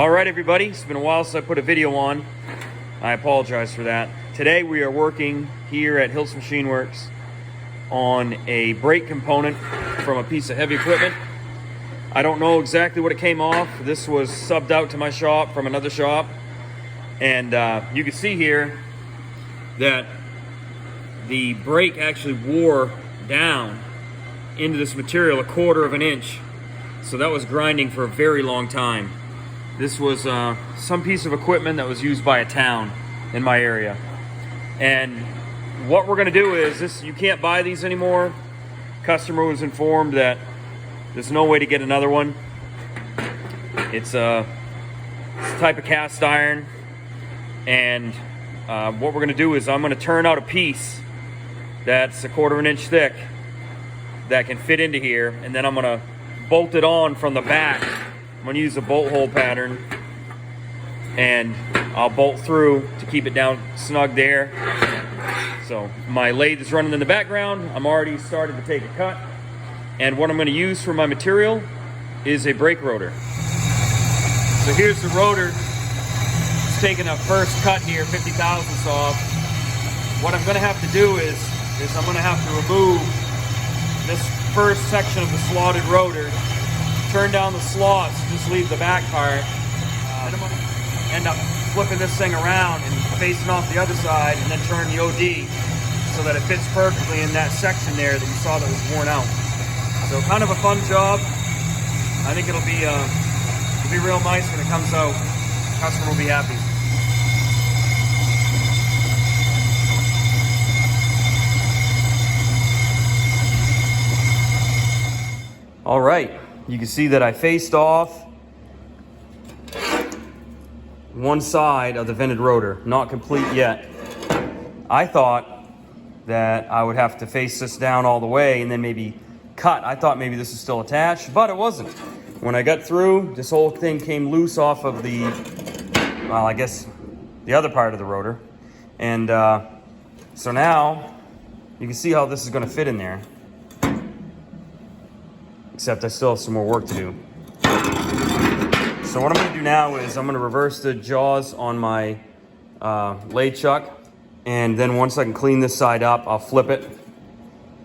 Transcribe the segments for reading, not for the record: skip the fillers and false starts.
All right, everybody, it's been a while since I put a video on. I apologize for that. Today we are working here at Hills Machine Works on a brake component from a piece of heavy equipment. I don't know exactly what it came off. This was subbed out to my shop from another shop. And you can see here that the brake actually wore down into this material 1/4 of an inch. So that was grinding for a very long time. This was some piece of equipment that was used by a town in my area. And what we're gonna do is this, you can't buy these anymore. Customer was informed that there's no way to get another one. It's a type of cast iron. And what we're gonna do is I'm gonna turn out a piece that's 1/4 of an inch thick that can fit into here, and then I'm gonna bolt it on from the back. I'm gonna use a bolt hole pattern, and I'll bolt through to keep it down snug there. So my lathe is running in the background. I'm already started to take a cut. And what I'm gonna use for my material is a brake rotor. So here's the rotor. It's taking a first cut here, 50 thousandths off. What I'm gonna have to do is I'm gonna have to remove this first section of the slotted rotor, turn down the slots, just leave the back part, and I'm gonna end up flipping this thing around and facing off the other side, and then turn the OD so that it fits perfectly in that section there that you saw that was worn out. So kind of a fun job. I think it'll be real nice when it comes out. The customer will be happy. All right, you can see that I faced off one side of the vented rotor, not complete yet. I thought that I would have to face this down all the way and then maybe cut. I thought maybe this is still attached, but it wasn't. When I got through, this whole thing came loose off of the, well, I guess the other part of the rotor. And so now you can see how this is gonna fit in there. Except I still have some more work to do. So what I'm gonna do now is I'm gonna reverse the jaws on my lathe chuck, and then once I can clean this side up, I'll flip it.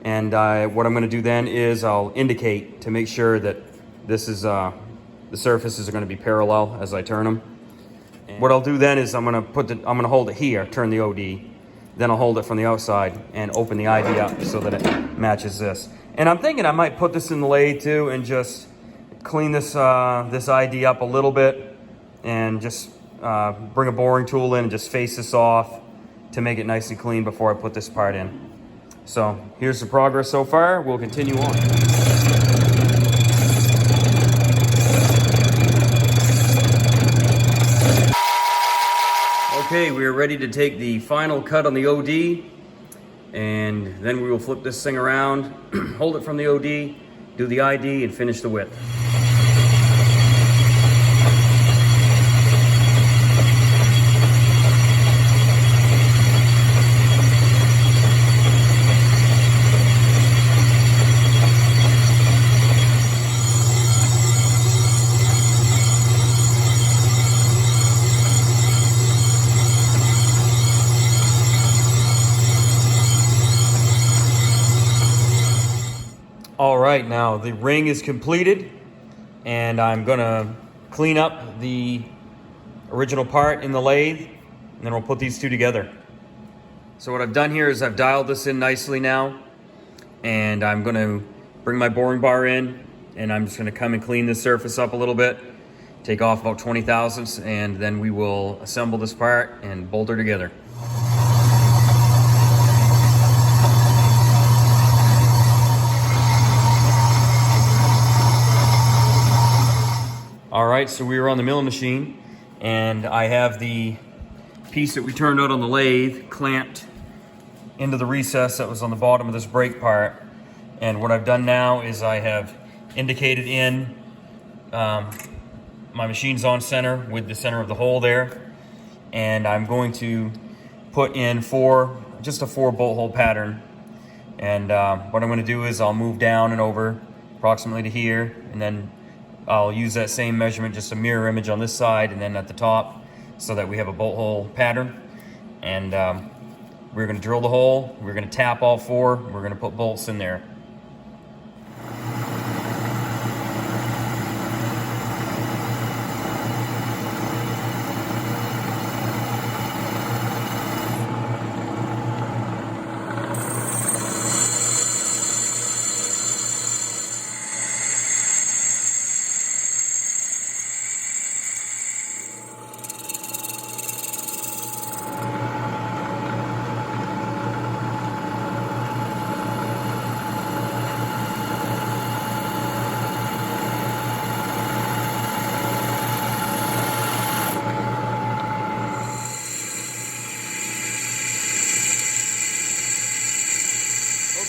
And what I'm gonna do then is I'll indicate to make sure that this is, the surfaces are gonna be parallel as I turn them. And what I'll do then is I'm gonna hold it here, turn the OD, then I'll hold it from the outside and open the ID up so that it matches this. And I'm thinking I might put this in the lathe too and just clean this this ID up a little bit and just bring a boring tool in and just face this off to make it nice and clean before I put this part in. So here's the progress so far. We'll continue on. Okay, we are ready to take the final cut on the OD. And then we will flip this thing around, hold it from the OD, do the ID, and finish the width. All right, now the ring is completed, and I'm gonna clean up the original part in the lathe, and then we'll put these two together. So what I've done here is I've dialed this in nicely now, and I'm gonna bring my boring bar in, and I'm just gonna come and clean this surface up a little bit, take off about 20 thousandths, and then we will assemble this part and bolt her together. All right, so we are on the milling machine, and I have the piece that we turned out on the lathe clamped into the recess that was on the bottom of this brake part. And what I've done now is I have indicated in my machine's on center with the center of the hole there, and I'm going to put in just a four bolt hole pattern. And what I'm going to do is I'll move down and over approximately to here, and then I'll use that same measurement, just a mirror image on this side and then at the top, so that we have a bolt hole pattern. And we're going to drill the hole, we're going to tap all four, we're going to put bolts in there.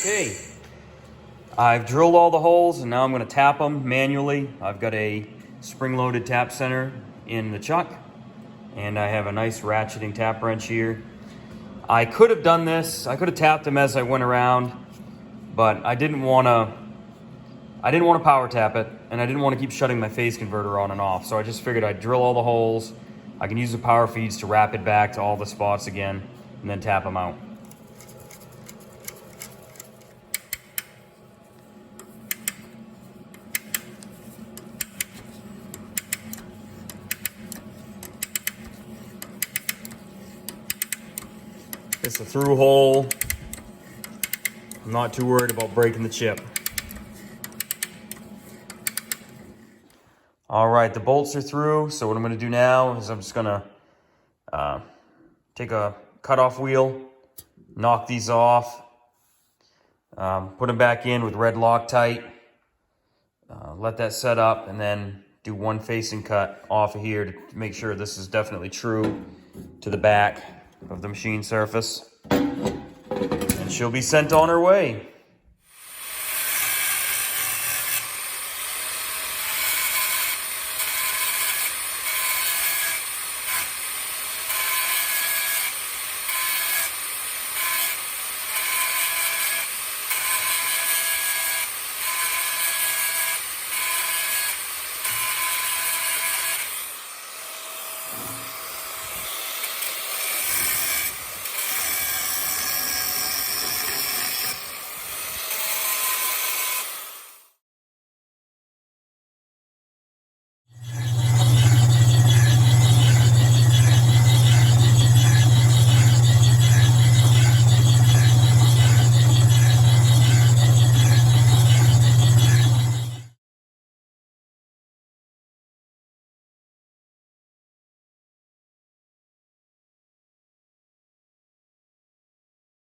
Okay, I've drilled all the holes and now I'm going to tap them manually. I've got a spring-loaded tap center in the chuck and I have a nice ratcheting tap wrench here. I could have done this, I could have tapped them as I went around, but I didn't want to power tap it, and I didn't want to keep shutting my phase converter on and off, so I just figured I'd drill all the holes. I can use the power feeds to wrap it back to all the spots again and then tap them out. It's a through hole. I'm not too worried about breaking the chip. All right, the bolts are through. So what I'm going to do now is I'm just going to take a cutoff wheel, knock these off, put them back in with red Loctite, let that set up, and then do one facing cut off of here to make sure this is definitely true to the back of the machine surface, and she'll be sent on her way.